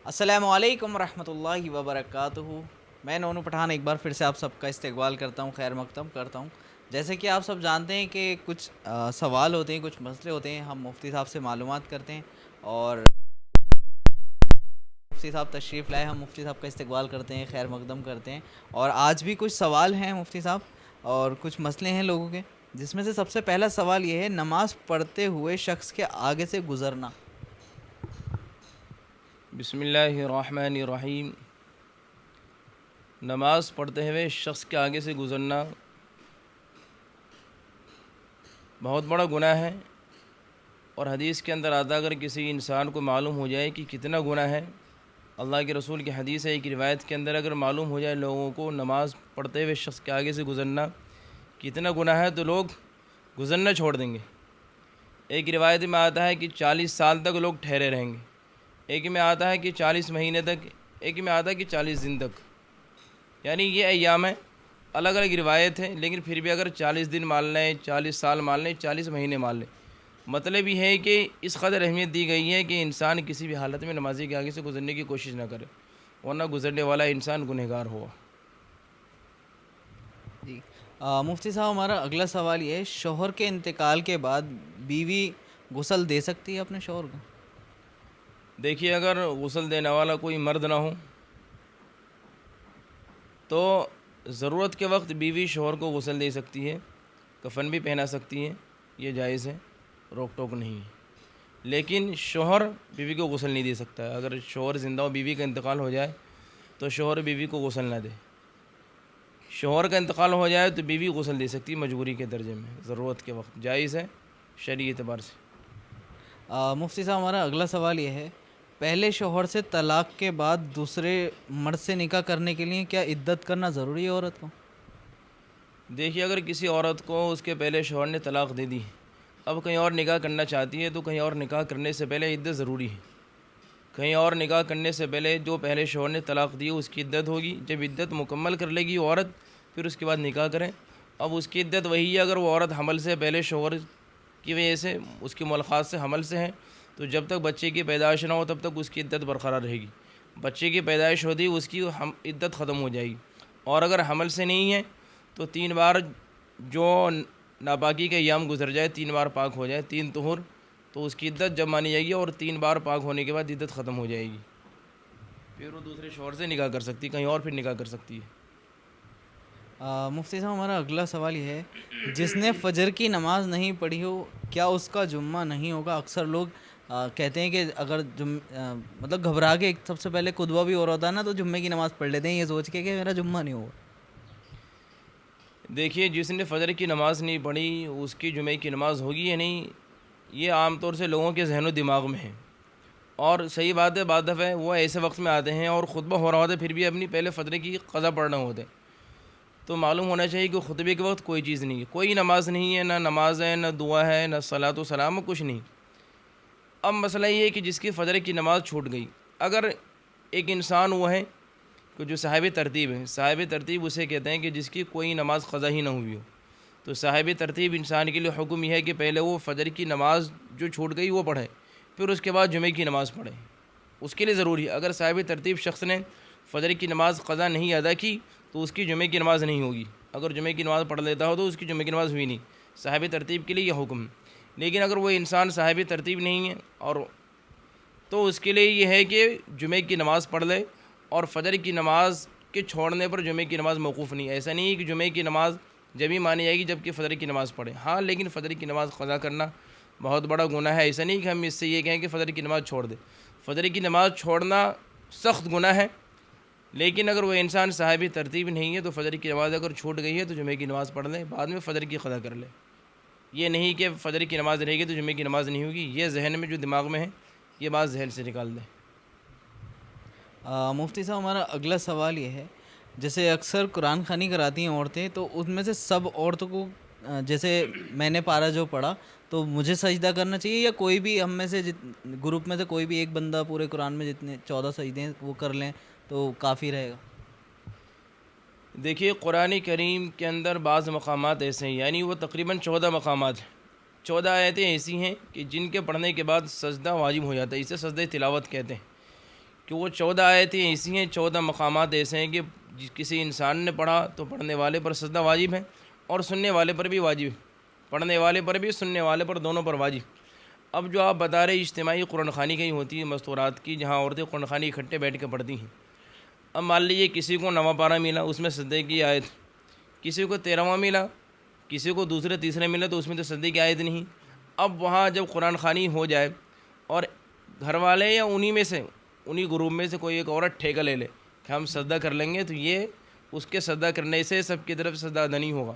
السلام علیکم ورحمۃ اللہ وبرکاتہ۔ میں نونو پٹھان ایک بار پھر سے آپ سب کا استقبال کرتا ہوں، خیر مقدم کرتا ہوں۔ جیسے کہ آپ سب جانتے ہیں کہ کچھ سوال ہوتے ہیں، کچھ مسئلے ہوتے ہیں، ہم مفتی صاحب سے معلومات کرتے ہیں اور مفتی صاحب تشریف لائے، ہم مفتی صاحب کا استقبال کرتے ہیں، خیر مقدم کرتے ہیں۔ اور آج بھی کچھ سوال ہیں مفتی صاحب اور کچھ مسئلے ہیں لوگوں کے، جس میں سے سب سے پہلا سوال یہ ہے، نماز پڑھتے ہوئے شخص کے آگے سے گزرنا۔ بسم اللہ الرحمن الرحیم۔ نماز پڑھتے ہوئے شخص کے آگے سے گزرنا بہت بڑا گناہ ہے، اور حدیث کے اندر آتا اگر کسی انسان کو معلوم ہو جائے کہ کتنا گناہ ہے، اللہ کے رسول کی حدیث ہے، ایک روایت کے اندر اگر معلوم ہو جائے لوگوں کو نماز پڑھتے ہوئے شخص کے آگے سے گزرنا کتنا گناہ ہے، تو لوگ گزرنا چھوڑ دیں گے۔ ایک روایت میں آتا ہے کہ 40 سال تک لوگ ٹھہرے رہیں گے، ایک میں آتا ہے کہ 40 مہینے تک، ایک میں آتا ہے کہ 40 دن تک، یعنی یہ ایام ہیں، الگ الگ روایت ہے، لیکن پھر بھی اگر 40 دن مان لیں، 40 سال مان لیں، 40 مہینے مان لیں، مطلب یہ ہے کہ اس قدر اہمیت دی گئی ہے کہ انسان کسی بھی حالت میں نمازی کے آگے سے گزرنے کی کوشش نہ کرے، ورنہ گزرنے والا انسان گنہگار ہوا۔ جی مفتی صاحب، ہمارا اگلا سوال یہ ہے، شوہر کے انتقال کے بعد بیوی غسل دے سکتی ہے اپنے شوہر کو؟ دیکھیے، اگر غسل دینے والا کوئی مرد نہ ہو تو ضرورت کے وقت بیوی شوہر کو غسل دے سکتی ہے، کفن بھی پہنا سکتی ہے، یہ جائز ہے، روک ٹوک نہیں ہے۔ لیکن شوہر بیوی کو غسل نہیں دے سکتا ہے۔ اگر شوہر زندہ ہو، بیوی کا انتقال ہو جائے تو شوہر بیوی کو غسل نہ دے۔ شوہر کا انتقال ہو جائے تو بیوی غسل دے سکتی ہے مجبوری کے درجے میں، ضرورت کے وقت جائز ہے شرعی اعتبار سے۔ مفتی صاحب، ہمارا اگلا سوال یہ ہے، پہلے شوہر سے طلاق کے بعد دوسرے مرد سے نکاح کرنے کے لیے کیا عدت کرنا ضروری ہے عورت کو؟ دیکھیے، اگر کسی عورت کو اس کے پہلے شوہر نے طلاق دے دی، اب کہیں اور نکاح کرنا چاہتی ہے، تو کہیں اور نکاح کرنے سے پہلے عدت ضروری ہے۔ کہیں اور نکاح کرنے سے پہلے جو پہلے شوہر نے طلاق دی اس کی عدت ہوگی، جب عدت مکمل کر لے گی وہ عورت، پھر اس کے بعد نکاح کریں۔ اب اس کی عدت وہی ہے، اگر وہ عورت حمل سے پہلے شوہر کی وجہ سے، اس کی ملاقات سے حمل سے ہے، تو جب تک بچے کی پیدائش نہ ہو تب تک اس کی عدت برقرار رہے گی۔ بچے کی پیدائش ہوتی اس کی عدت ختم ہو جائے گی، اور اگر حمل سے نہیں ہے تو 3 بار جو ناپاکی کے ایام گزر جائے، 3 بار پاک ہو جائے، 3 طہور، تو اس کی عدت جب مانی جائے گی، اور 3 بار پاک ہونے کے بعد عدت ختم ہو جائے گی، پھر وہ دوسرے شوہر سے نکاح کر سکتی، کہیں اور پھر نکاح کر سکتی ہے۔ مفتی صاحب، ہمارا اگلا سوال یہ ہے، جس نے فجر کی نماز نہیں پڑھی ہو کیا اس کا جمعہ نہیں ہوگا؟ اکثر لوگ کہتے ہیں کہ اگر مطلب گھبرا کے سب سے پہلے خطبہ بھی ہو رہا ہوتا ہے نا، تو جمعے کی نماز پڑھ لیتے ہیں یہ سوچ کے کہ میرا جمعہ نہیں ہوگا۔ دیکھیے، جس نے فجر کی نماز نہیں پڑھی اس کی جمعے کی نماز ہوگی یا نہیں، یہ عام طور سے لوگوں کے ذہن و دماغ میں ہے، اور صحیح بات ہے، بعض دفعہ وہ ایسے وقت میں آتے ہیں اور خطبہ ہو رہا ہوتا ہے، پھر بھی اپنی پہلے فجر کی قضا پڑھنا ہوتے ہیں، تو معلوم ہونا چاہیے کہ خطبے کے وقت کوئی چیز نہیں ہے، کوئی نماز نہیں ہے، نہ نماز ہے، نہ دعا ہے، نہ صلاۃ و سلام، کچھ نہیں۔ اب مسئلہ یہ ہے کہ جس کی فجر کی نماز چھوٹ گئی، اگر ایک انسان وہ ہے کہ جو صاحب ترتیب ہے، صاحب ترتیب اسے کہتے ہیں کہ جس کی کوئی نماز قضا ہی نہ ہوئی ہو، تو صاحب ترتیب انسان کے لیے حکم یہ ہے کہ پہلے وہ فجر کی نماز جو چھوٹ گئی وہ پڑھے، پھر اس کے بعد جمعے کی نماز پڑھے، اس کے لیے ضروری ہے۔ اگر صاحب ترتیب شخص نے فجر کی نماز قضا نہیں ادا کی تو اس کی جمعے کی نماز نہیں ہوگی، اگر جمعے کی نماز پڑھ لیتا ہو تو اس کی جمعے کی نماز ہوئی نہیں، صاحب ترتیب کے لیے یہ حکم ہے۔ لیکن اگر وہ انسان صاحب ترتیب نہیں ہے اور تو اس کے لیے یہ ہے کہ جمعے کی نماز پڑھ لے، اور فجر کی نماز کے چھوڑنے پر جمعے کی نماز موقوف نہیں، ایسا نہیں ہے کہ جمعے کی نماز جب ہی مانی جائے گی جب کہ فجر کی نماز پڑھے، ہاں، لیکن فجر کی نماز قضا کرنا بہت بڑا گناہ ہے، ایسا نہیں کہ ہم اس سے یہ کہیں کہ فجر کی نماز چھوڑ دے، فجر کی نماز چھوڑنا سخت گناہ ہے، لیکن اگر وہ انسان صاحب ترتیب نہیں ہے تو فجر کی نماز اگر چھوٹ گئی ہے تو جمعے کی نماز پڑھ لے، بعد میں فجر کی قضا کر لے، یہ نہیں کہ فجر کی نماز رہے گی تو جمعے کی نماز نہیں ہوگی، یہ ذہن میں جو دماغ میں ہے یہ بات ذہن سے نکال دیں۔ مفتی صاحب، ہمارا اگلا سوال یہ ہے، جیسے اکثر قرآن خوانی کراتی ہیں عورتیں، تو ان میں سے سب عورتوں کو جیسے میں نے پارا جو پڑھا تو مجھے سجدہ کرنا چاہیے، یا کوئی بھی ہم میں سے گروپ میں سے کوئی بھی ایک بندہ پورے قرآن میں جتنے 14 سجدے ہیں وہ کر لیں تو کافی رہے گا؟ دیکھیے، قرآن کریم کے اندر بعض مقامات ایسے ہیں، یعنی وہ تقریباً 14 مقامات ہیں، 14 آیتیں ایسی ہیں کہ جن کے پڑھنے کے بعد سجدہ واجب ہو جاتا ہے، اسے سجدہ تلاوت کہتے ہیں، کہ وہ 14 آیتیں ایسی ہیں، 14 مقامات ایسے ہیں کہ کسی انسان نے پڑھا تو پڑھنے والے پر سجدہ واجب ہے اور سننے والے پر بھی واجب ہے، پڑھنے والے پر بھی سننے والے پر دونوں پر واجب۔ اب جو آپ بتا رہے اجتماعی قرآن خوانی کہیں ہوتی ہے مستورات کی، جہاں عورتیں قرآن خوانی اکٹھے بیٹھ کے پڑھتی ہیں۔ اب مان لیجیے کسی کو 9واں پارہ ملا، اس میں سجدے کی آیت، کسی کو 13واں ملا، کسی کو دوسرے تیسرے ملا تو اس میں تو سجدے کی آیت نہیں۔ اب وہاں جب قرآن خوانی ہو جائے اور گھر والے یا انہی گروپ میں سے کوئی ایک عورت ٹھیکہ لے لے کہ ہم سجدہ کر لیں گے، تو یہ اس کے سجدہ کرنے سے سب کی طرف سجدہ ادا نہیں ہوگا،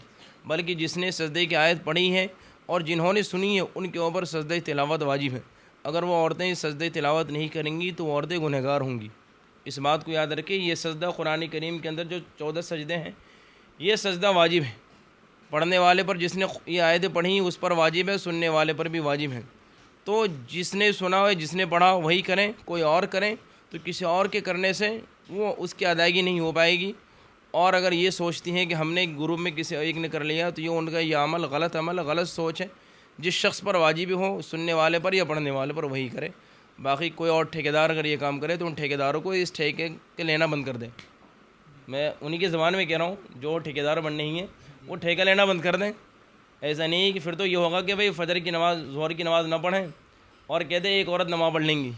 بلکہ جس نے سجدے کی آیت پڑھی ہے اور جنہوں نے سنی ہے ان کے اوپر سجدہ تلاوت واجب ہے۔ اگر وہ عورتیں سجدہ تلاوت نہیں کریں گی تو وہ عورتیں گنہگار ہوں گی۔ اس بات کو یاد رکھیں، یہ سجدہ قرآن کریم کے اندر جو 14 سجدے ہیں یہ سجدہ واجب ہے، پڑھنے والے پر جس نے یہ آیتیں پڑھی اس پر واجب ہے، سننے والے پر بھی واجب ہے۔ تو جس نے سنا ہے، جس نے پڑھا وہی کریں، کوئی اور کریں تو کسی اور کے کرنے سے وہ اس کی ادائیگی نہیں ہو پائے گی۔ اور اگر یہ سوچتی ہیں کہ ہم نے گروپ میں کسی ایک نے کر لیا تو یہ ان کا یہ عمل، غلط سوچ ہے۔ جس شخص پر واجب ہو، سننے والے پر یا پڑھنے والے پر، وہی کرے۔ باقی کوئی اور ٹھیکیدار اگر یہ کام کرے تو ان ٹھیکیداروں کو اس ٹھیکے کے لینا بند کر دیں۔ میں انہی کے زبان میں کہہ رہا ہوں، جو ٹھیکیدار بن نہیں ہیں وہ ٹھیکہ لینا بند کر دیں۔ ایسا نہیں ہے کہ پھر تو یہ ہوگا کہ بھئی فجر کی نماز، ظہر کی نماز نہ پڑھیں اور کہتے ہیں ایک عورت نماز پڑھ لیں گی،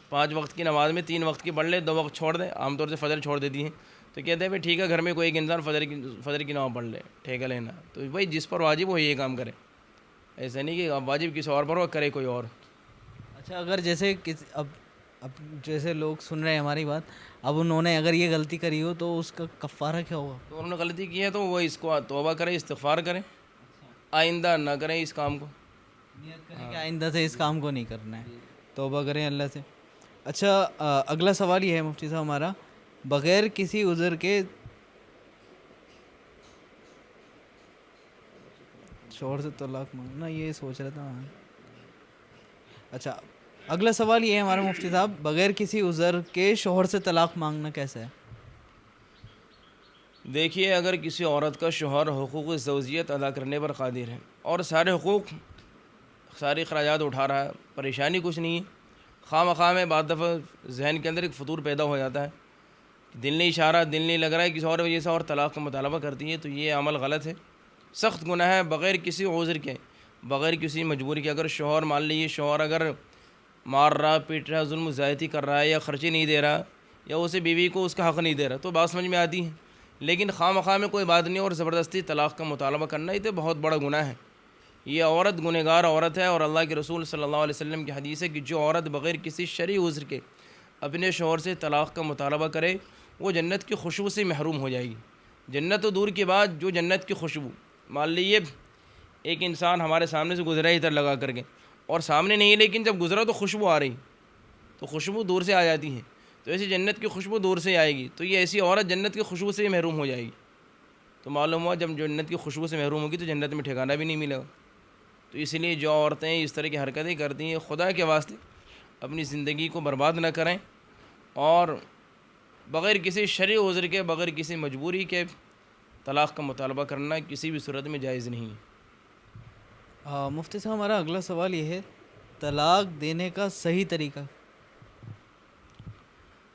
5 وقت کی نماز میں 3 وقت کی پڑھ لے، 2 وقت چھوڑ دیں، عام طور سے فجر چھوڑ دیتی ہیں، تو کہتے ہیں بھئی ٹھیک ہے گھر میں کوئی ایک انسان فجر کی نماز پڑھ لے، ٹھیکہ لینا۔ تو بھئی جس پر واجب ہو یہ کام کرے، ایسا نہیں کہ اب واجب کسی اور پر ہو کرے کوئی اور۔ اچھا، اگر جیسے اب جیسے لوگ سن رہے ہیں ہماری بات، اب انہوں نے اگر یہ غلطی کری ہو تو اس کا کفارہ کیا ہوگا؟ تو انہوں نے غلطی کی ہے تو وہ اس کو توبہ کرے، استغفار کرے، آئندہ نہ کریں اس کام کو۔ نیت کریں کہ آئندہ سے اس کام کو نہیں کرنا ہے، توبہ کریں اللہ سے۔ اچھا، اگلا سوال یہ ہے مفتی صاحب ہمارا، بغیر کسی عذر کے شوہر سے طلاق مانگنا، یہ سوچ رہا تھا۔ اچھا، اگلا سوال یہ ہے ہمارا مفتی صاحب، بغیر کسی عذر کے شوہر سے طلاق مانگنا کیسا ہے؟ دیکھیے، اگر کسی عورت کا شوہر حقوق زوجیت ادا کرنے پر قادر ہے اور سارے حقوق، ساری اخراجات اٹھا رہا ہے، پریشانی کچھ نہیں ہے، خواہ مخواہ میں بعض دفعہ ذہن کے اندر ایک فطور پیدا ہو جاتا ہے، دل نہیں اشارہ، دل نہیں لگ رہا ہے، کسی اور وجہ سے اور طلاق کا مطالبہ کرتی ہے، تو یہ عمل غلط ہے، سخت گناہ ہے، بغیر کسی عذر کے، بغیر کسی مجبوری کے۔ اگر شوہر مان لیجیے، شوہر اگر مار رہا، پیٹ رہا، ظلم و زیادتی کر رہا ہے، یا خرچی نہیں دے رہا، یا اسے بیوی کو اس کا حق نہیں دے رہا، تو بات سمجھ میں آتی ہے۔ لیکن خواہ مخواہ میں کوئی بات نہیں اور زبردستی طلاق کا مطالبہ کرنا، یہ تو بہت بڑا گناہ ہے۔ یہ عورت گنہگار عورت ہے، اور اللہ کے رسول صلی اللہ علیہ وسلم کی حدیث ہے کہ جو عورت بغیر کسی شرعی عذر کے اپنے شوہر سے طلاق کا مطالبہ کرے وہ جنت کی خوشبو سے محروم ہو جائے گی۔ جنت تو دور کی بات، جو جنت کی خوشبو، مان لیجیے ایک انسان ہمارے سامنے سے گزرا ادھر لگا کر کے، اور سامنے نہیں ہے لیکن جب گزرا تو خوشبو آ رہی، تو خوشبو دور سے آ جاتی ہے، تو ایسی جنت کی خوشبو دور سے آئے گی، تو یہ ایسی عورت جنت کی خوشبو سے محروم ہو جائے گی۔ تو معلوم ہوا جب جنت کی خوشبو سے محروم ہوگی تو جنت میں ٹھکانہ بھی نہیں ملے گا۔ تو اس لیے جو عورتیں اس طرح کی حرکتیں کرتی ہیں، خدا کے واسطے اپنی زندگی کو برباد نہ کریں، اور بغیر کسی شرعی عذر کے، بغیر کسی مجبوری کے طلاق کا مطالبہ کرنا کسی بھی صورت میں جائز نہیں ہے۔ مفتی صاحب ہمارا اگلا سوال یہ ہے، طلاق دینے کا صحیح طریقہ؟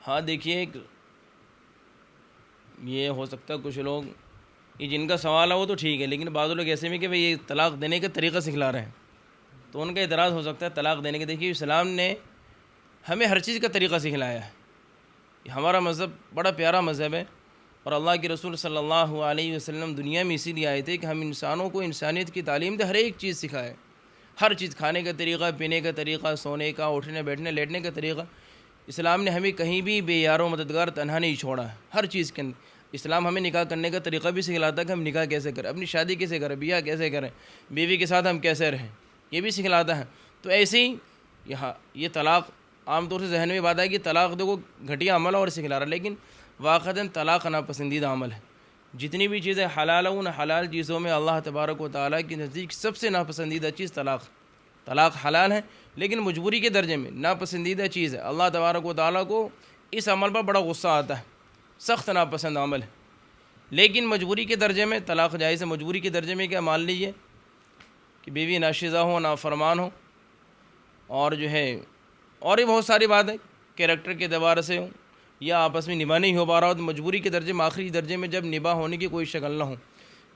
ہاں دیکھیے، یہ ہو سکتا ہے کچھ لوگ، یہ جن کا سوال ہے وہ تو ٹھیک ہے، لیکن بعض لوگ ایسے میں کہ بھئی یہ طلاق دینے کا طریقہ سکھلا رہے ہیں، تو ان کا اعتراض ہو سکتا ہے طلاق دینے کے۔ دیکھیے، اسلام نے ہمیں ہر چیز کا طریقہ سکھلایا ہے، یہ ہمارا مذہب بڑا پیارا مذہب ہے، اور اللہ کے رسول صلی اللہ علیہ وسلم دنیا میں اسی لیے آئے تھے کہ ہم انسانوں کو انسانیت کی تعلیم دے، ہر ایک چیز سکھائے، ہر چیز، کھانے کا طریقہ، پینے کا طریقہ، سونے کا، اٹھنے بیٹھنے لیٹنے کا طریقہ۔ اسلام نے ہمیں کہیں بھی بے یار و مددگار تنہا نہیں چھوڑا ہے، ہر چیز کے اندر۔ اسلام ہمیں نکاح کرنے کا طریقہ بھی سکھلاتا ہے کہ ہم نکاح کیسے کریں، اپنی شادی کیسے کریں، بیاہ کیسے کریں، بیوی کے ساتھ ہم کیسے رہیں، یہ بھی سکھلاتا ہے۔ تو ایسے ہی یہ طلاق، عام طور سے ذہن میں بات ہے کہ طلاق دیکھو گھٹیا عمل اور سکھلا رہا ہے، لیکن واقعتاً طلاق ناپسندیدہ عمل ہے۔ جتنی بھی چیزیں حلال ہیں، ان حلال چیزوں میں اللہ تبارک و تعالیٰ کے نزدیک سب سے ناپسندیدہ چیز طلاق حلال ہے، لیکن مجبوری کے درجے میں ناپسندیدہ چیز ہے۔ اللہ تبارک و تعالیٰ کو اس عمل پر بڑا غصہ آتا ہے، سخت ناپسند عمل ہے، لیکن مجبوری کے درجے میں طلاق جائز ہے۔ مجبوری کے درجے میں کیا، مان لیجیے کہ بیوی ناشزہ ہو، نافرمان ہو، اور جو ہے اور بھی بہت ساری بات ہے کیریکٹر کے اعتبار سے ہو یا آپس میں نباہ نہیں ہو پا رہا ہو، تو مجبوری کے درجے میں آخری درجے میں جب نباہ ہونے کی کوئی شکل نہ ہو،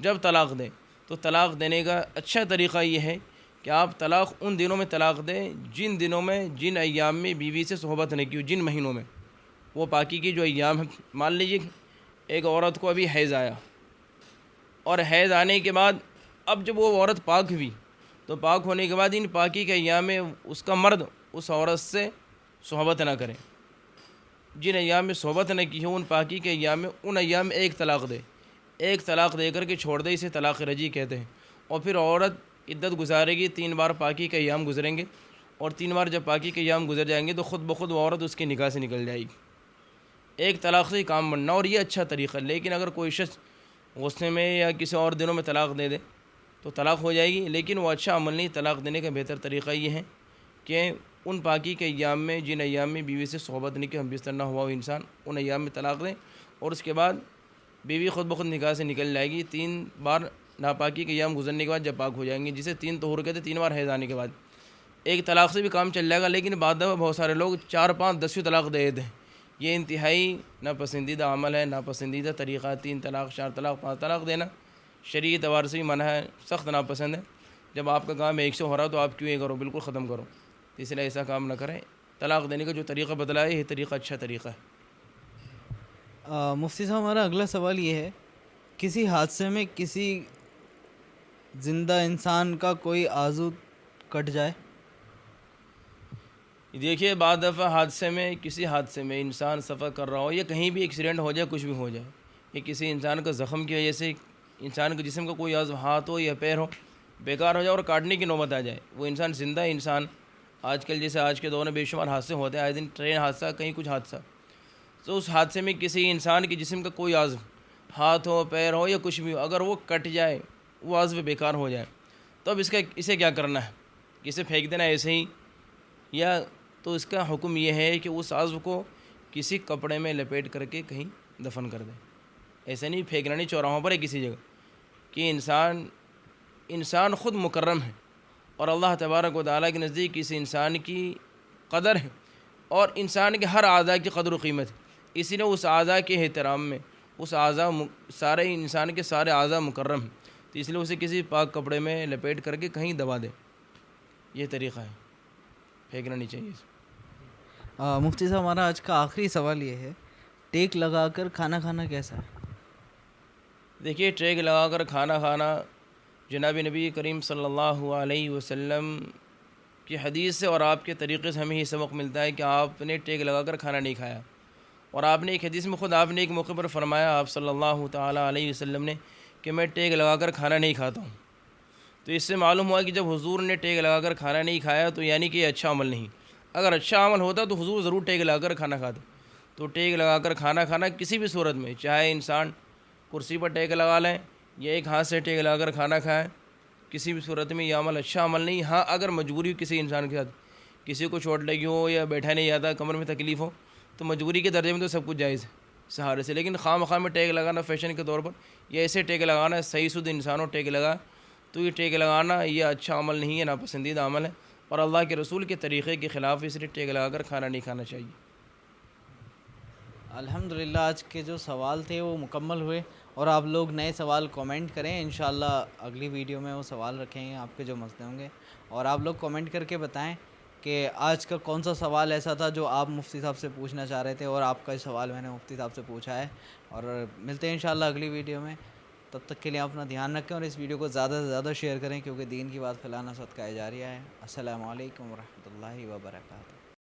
جب طلاق دیں، تو طلاق دینے کا اچھا طریقہ یہ ہے کہ آپ طلاق ان دنوں میں طلاق دیں جن دنوں میں، جن ایام میں بیوی سے صحبت نہیں کی ہو، جن مہینوں میں وہ پاکی کی جو ایام ہیں. مان لیجیے ایک عورت کو ابھی حیض آیا، اور حیض آنے کے بعد اب جب وہ عورت پاک ہوئی، تو پاک ہونے کے بعد ان پاکی کے ایام میں اس کا مرد اس عورت سے صحبت نہ کرے. جن ایام میں صحبت نہ کی ہو ان پاکی کے ایام میں، ان ایام میں ایک طلاق دے، ایک طلاق دے کر کے چھوڑ دے، اسے طلاق رجعی کہتے ہیں. اور پھر عورت عدت گزارے گی، 3 بار پاکی کے ایام گزریں گے، اور 3 بار جب پاکی کے ایام گزر جائیں گے تو خود بخود وہ عورت اس کے نکاح سے نکل جائے گی. ایک طلاق سے ہی کام بننا، اور یہ اچھا طریقہ. لیکن اگر کوئی شخص غصے میں یا کسی اور دنوں میں طلاق دے دے تو طلاق ہو جائے گی، لیکن وہ اچھا عمل نہیں. طلاق دینے کا بہتر طریقہ یہ ہے کہ ان پاکی کے ایام میں، جن ایام میں بیوی سے صحبت نہیں کی، ہم بستر نہ ہوا ہو انسان، ان ایام میں طلاق دیں، اور اس کے بعد بیوی خود بخود نکاح سے نکل جائے گی. 3 بار ناپاکی کے ایام گزرنے کے بعد جب پاک ہو جائیں گے، جسے 3 طہور کہتے ہیں، 3 بار حیض آنے کے بعد ایک طلاق سے بھی کام چل جائے گا. لیکن بعد میں بہت سارے لوگ 4 5 10 طلاق دے دیتے ہیں. یہ انتہائی ناپسندیدہ عمل ہے، ناپسندیدہ طریقہ. 3 طلاق، 4 طلاق، 5 طلاق دینا شرعی اعتبار سے بھی منع ہے، سخت ناپسند ہے. جب آپ کا کام ایک سے ہو رہا تو آپ کیوں یہ کرو، بالکل ختم کرو. اس لیے ایسا کام نہ کریں. طلاق دینے کا جو طریقہ بتلایا یہ طریقہ اچھا طریقہ ہے. مفتی صاحب ہمارا اگلا سوال یہ ہے، کسی حادثے میں کسی زندہ انسان کا کوئی عضو کٹ جائے؟ دیکھیے بعض دفعہ حادثے میں، کسی حادثے میں انسان سفر کر رہا ہو یا کہیں بھی ایکسیڈنٹ ہو جائے، کچھ بھی ہو جائے، یا کسی انسان کا زخم کی وجہ سے انسان کے جسم کا کوئی عضو، ہاتھ ہو یا پیر ہو، بیکار ہو جائے اور کاٹنے کی نوبت آ جائے، وہ انسان زندہ انسان. آج کل جیسے آج کے دور میں بے شمار حادثے ہوتے ہیں، آئے دن ٹرین حادثہ، کہیں کچھ حادثہ، تو اس حادثے میں کسی انسان کے جسم کا کوئی عضو، ہاتھ ہو، پیر ہو یا کچھ بھی ہو، اگر وہ کٹ جائے، وہ عضو بیکار ہو جائے، تو اب اسے کیا کرنا ہے؟ اسے پھینک دینا ایسے ہی، یا تو اس کا حکم یہ ہے کہ اس عضو کو کسی کپڑے میں لپیٹ کر کے کہیں دفن کر دیں. ایسے نہیں پھینکنا، نہیں چوراہوں پر ہے کسی جگہ. کہ انسان خود مکرم ہے، اور اللہ تبارک و تعالیٰ کے نزدیک کسی انسان کی قدر ہے، اور انسان کے ہر اعضاء کی قدر و قیمت ہے. اسی لیے اس اعضاء کے احترام میں، اس اعضاء سارے انسان کے سارے اعضاء مکرم ہیں، تو اس لیے اسے کسی پاک کپڑے میں لپیٹ کر کے کہیں دبا دیں. یہ طریقہ ہے، پھینکنا نہیں چاہیے. مفتی صاحب ہمارا آج کا آخری سوال یہ ہے، ٹیک لگا کر کھانا کھانا کیسا ہے؟ دیکھیے ٹیک لگا کر کھانا کھانا جناب نبی کریم صلی اللہ علیہ وسلم کی حدیث سے اور آپ کے طریقے سے ہمیں یہ سبق ملتا ہے کہ آپ نے ٹیک لگا کر کھانا نہیں کھایا. اور آپ نے ایک حدیث میں خود آپ نے ایک موقع پر فرمایا، آپ صلی اللہ تعالیٰ علیہ وسلم نے، کہ میں ٹیک لگا کر کھانا نہیں کھاتا ہوں. تو اس سے معلوم ہوا کہ جب حضور نے ٹیک لگا کر کھانا نہیں کھایا تو یعنی کہ یہ اچھا عمل نہیں. اگر اچھا عمل ہوتا تو حضور ضرور ٹیک لگا کر کھانا کھاتے. تو ٹیک لگا کر کھانا کھانا کسی بھی صورت میں، چاہے انسان کرسی پر ٹیک لگا لیں یا ایک ہاتھ سے ٹیک لگا کر کھانا کھائیں، کسی بھی صورت میں یہ عمل اچھا عمل نہیں. ہاں اگر مجبوری ہو کسی انسان کے ساتھ، کسی کو چوٹ لگی ہو یا بیٹھا نہیں جاتا، کمر میں تکلیف ہو، تو مجبوری کے درجے میں تو سب کچھ جائز ہے سہارے سے. لیکن خواہ مخواہ میں ٹیک لگانا فیشن کے طور پر، یا ایسے ٹیک لگانا، صحیح سود انسانوں ٹیک لگا، تو یہ ٹیک لگانا یہ اچھا عمل نہیں ہے، ناپسندیدہ عمل ہے، اور اللہ کے رسول کے طریقے کے خلاف، اس لیے ٹیک لگا کر کھانا نہیں کھانا چاہیے. الحمدللہ آج کے جو سوال تھے وہ مکمل ہوئے، اور آپ لوگ نئے سوال کومنٹ کریں، انشاءاللہ اگلی ویڈیو میں وہ سوال رکھیں گے آپ کے جو مسئلے ہوں گے. اور آپ لوگ کومنٹ کر کے بتائیں کہ آج کا کون سا سوال ایسا تھا جو آپ مفتی صاحب سے پوچھنا چاہ رہے تھے، اور آپ کا سوال میں نے مفتی صاحب سے پوچھا ہے. اور ملتے ہیں انشاءاللہ اگلی ویڈیو میں. تب تک کے لیے آپ اپنا دھیان رکھیں، اور اس ویڈیو کو زیادہ سے زیادہ شیئر کریں، کیونکہ دین کی بات پھیلانا صدقہ جاریہ ہے. السلام علیکم ورحمۃ اللہ وبرکاتہ.